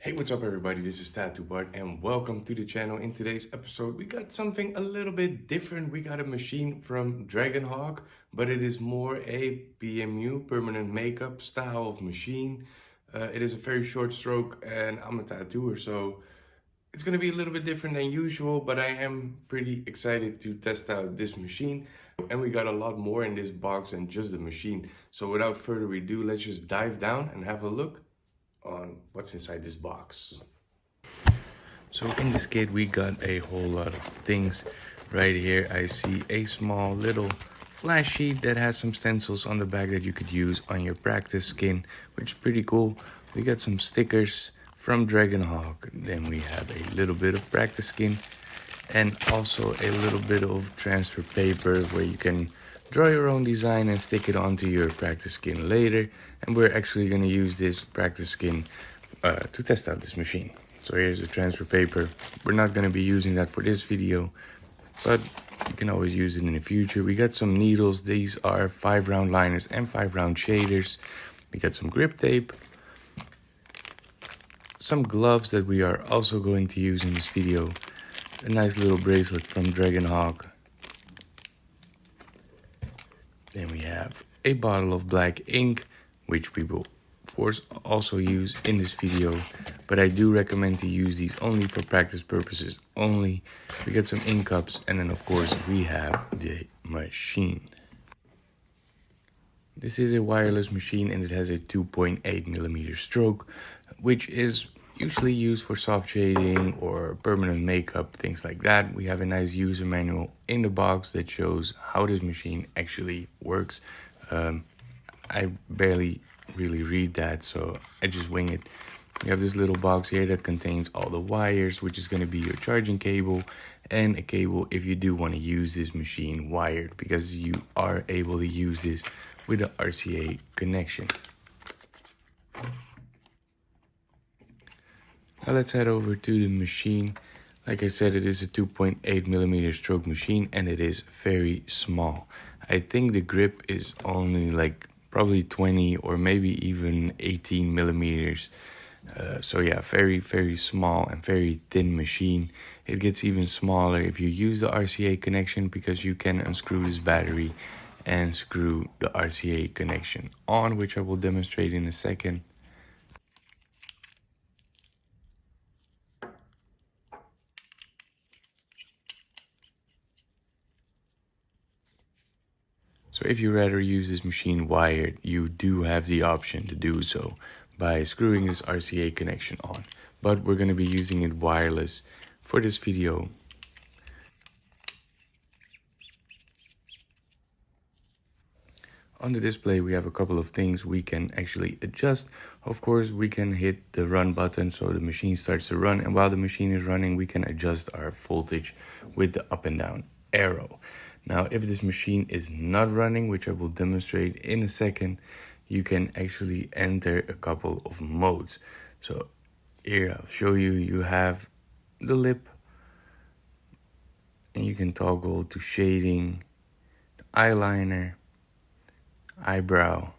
Hey, what's up everybody? This is Tattoo Bart and welcome to the channel. In today's episode, we got something a little bit different. We got a machine from Dragonhawk, but it is more a PMU, permanent makeup style of machine. It is a very short stroke and I'm a tattooer, so it's going to be a little bit different than usual, but I am pretty excited to test out this machine. And we got a lot more in this box than just the machine. So without further ado, let's just dive down and have a look on what's inside this box. So in this kit we got a whole lot of things. Right here I see a small little flash sheet that has some stencils on the back that you could use on your practice skin, which is pretty cool. We got some stickers from Dragonhawk. Then we have a little bit of practice skin and also a little bit of transfer paper where you can draw your own design and stick it onto your practice skin later. And we're actually going to use this practice skin to test out this machine. So here's the transfer paper. We're not going to be using that for this video, but you can always use it in the future. We got some needles. These are 5-round liners and 5-round shaders. We got some grip tape, some gloves that we are also going to use in this video, a nice little bracelet from Dragonhawk. Then we have a bottle of black ink, which we will of course also use in this video, but I do recommend to use these only for practice purposes only. We got some ink cups, and then of course we have the machine. This is a wireless machine and it has a 2.8mm stroke, which is usually used for soft shading or permanent makeup, things like that. We have a nice user manual in the box that shows how this machine actually works. I barely really read that, so I just wing it. You have this little box here that contains all the wires, which is going to be your charging cable and a cable if you do want to use this machine wired, because you are able to use this with an RCA connection. Now let's head over to the machine. Like I said, it is a 2.8mm stroke machine and it is very small. I think the grip is only like probably 20 or maybe even 18mm. So yeah, very small and very thin machine. It gets even smaller if you use the RCA connection, because you can unscrew this battery and screw the RCA connection on, which I will demonstrate in a second. So if you rather use this machine wired, you do have the option to do so by screwing this RCA connection on. But we're going to be using it wireless for this video. On the display we have a couple of things we can actually adjust. Of course, we can hit the run button so the machine starts to run, and while the machine is running we can adjust our voltage with the up and down arrow. Now if this machine is not running, which I will demonstrate in a second, you can actually enter a couple of modes. So here I'll show you. You have the lip, and you can toggle to shading, eyeliner, eyebrow,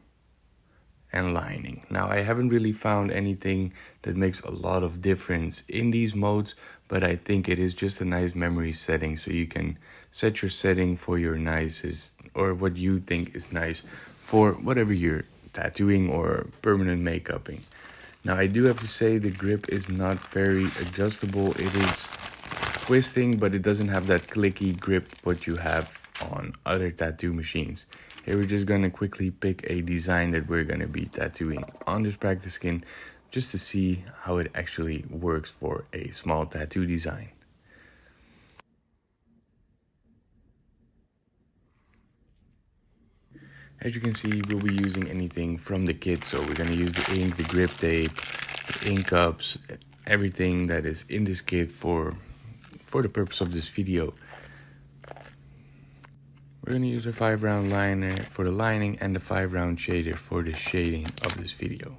and lining. Now I haven't really found anything that makes a lot of difference in these modes, but I think it is just a nice memory setting, so you can set your setting for your nicest, or what you think is nice for whatever you're tattooing or permanent makeuping. Now I do have to say the grip is not very adjustable. It is twisting, but it doesn't have that clicky grip what you have on other tattoo machines. Here we're just going to quickly pick a design that we're going to be tattooing on this practice skin, just to see how it actually works for a small tattoo design. As you can see, we'll be using anything from the kit, so we're going to use the ink, the grip tape, the ink cups, everything that is in this kit for the purpose of this video. We're going to use a 5-round liner for the lining and the 5-round shader for the shading of this video.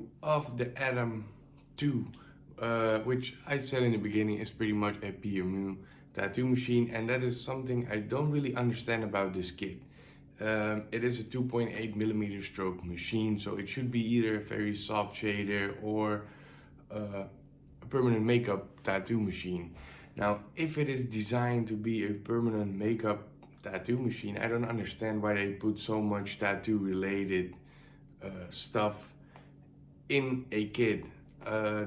review of the Atom 2, which I said in the beginning is pretty much a PMU tattoo machine, and that is something I don't really understand about this kit. It is a 2.8mm stroke machine, so it should be either a very soft shader or a permanent makeup tattoo machine. Now, if it is designed to be a permanent makeup tattoo machine, I don't understand why they put so much tattoo related stuff in a kit.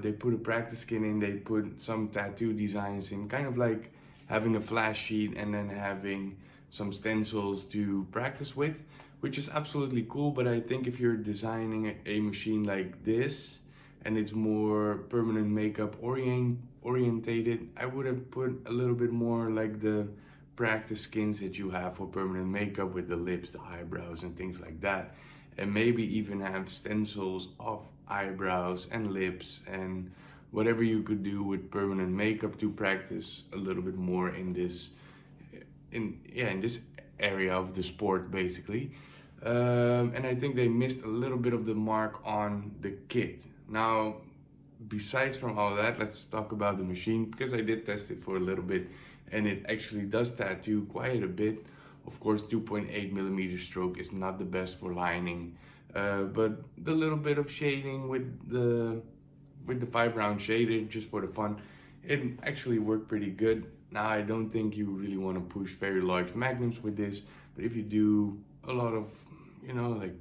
They put a practice skin in, they put some tattoo designs in, kind of like having a flash sheet and then having some stencils to practice with, which is absolutely cool. But I think if you're designing a machine like this and it's more permanent makeup orientated, I would have put a little bit more like the practice skins that you have for permanent makeup with the lips, the eyebrows and things like that, and maybe even have stencils of eyebrows and lips and whatever you could do with permanent makeup to practice a little bit more in this area of the sport, basically. And I think they missed a little bit of the mark on the kit. Now, besides from all that, let's talk about the machine, because I did test it for a little bit and it actually does tattoo quite a bit. Of course, 2.8mm stroke is not the best for lining, but the little bit of shading with the 5-round shader, just for the fun, it actually worked pretty good. Now, I don't think you really want to push very large magnums with this, but if you do a lot of, like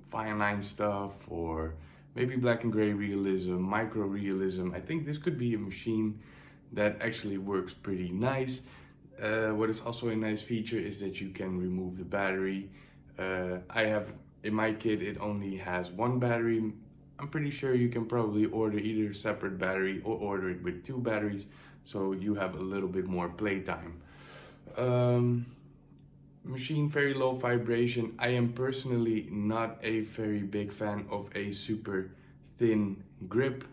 fine line stuff or maybe black and gray realism, micro realism, I think this could be a machine that actually works pretty nice. What is also a nice feature is that you can remove the battery. I have, in my kit, it only has one battery. I'm pretty sure you can probably order either a separate battery or order it with 2 batteries, so you have a little bit more playtime. Machine, very low vibration. I am personally not a very big fan of a super thin grip.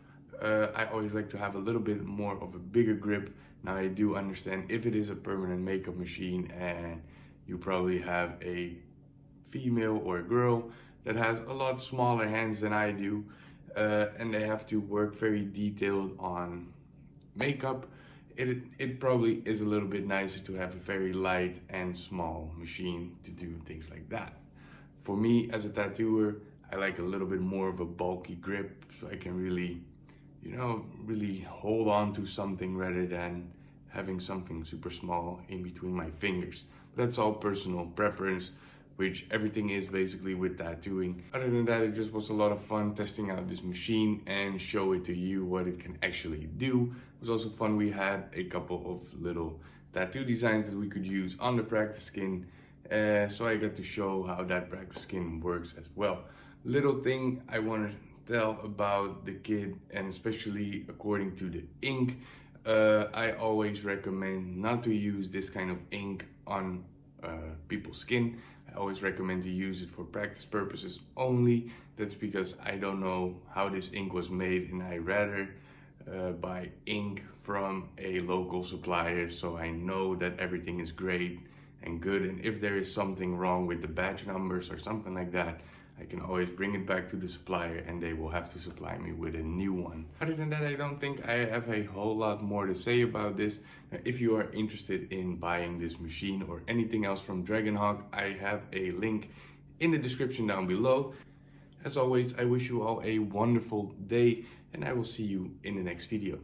I always like to have a little bit more of a bigger grip. Now, I do understand if it is a permanent makeup machine and you probably have a female or a girl that has a lot smaller hands than I do, and they have to work very detailed on makeup, it probably is a little bit nicer to have a very light and small machine to do things like that. For me, as a tattooer, I like a little bit more of a bulky grip, so I can really, really hold on to something rather than having something super small in between my fingers. But that's all personal preference, which everything is basically with tattooing. Other than that, it just was a lot of fun testing out this machine and show it to you what it can actually do. It was also fun. We had a couple of little tattoo designs that we could use on the practice skin, so I got to show how that practice skin works as well. Little thing I want to tell about the kit, and especially according to the ink, I always recommend not to use this kind of ink on people's skin. I always recommend to use it for practice purposes only. That's because I don't know how this ink was made, and I rather buy ink from a local supplier, so I know that everything is great and good, and if there is something wrong with the batch numbers or something like that, I can always bring it back to the supplier and they will have to supply me with a new one. Other than that, I don't think I have a whole lot more to say about this. If you are interested in buying this machine or anything else from Dragonhawk, I have a link in the description down below. As always, I wish you all a wonderful day and I will see you in the next video.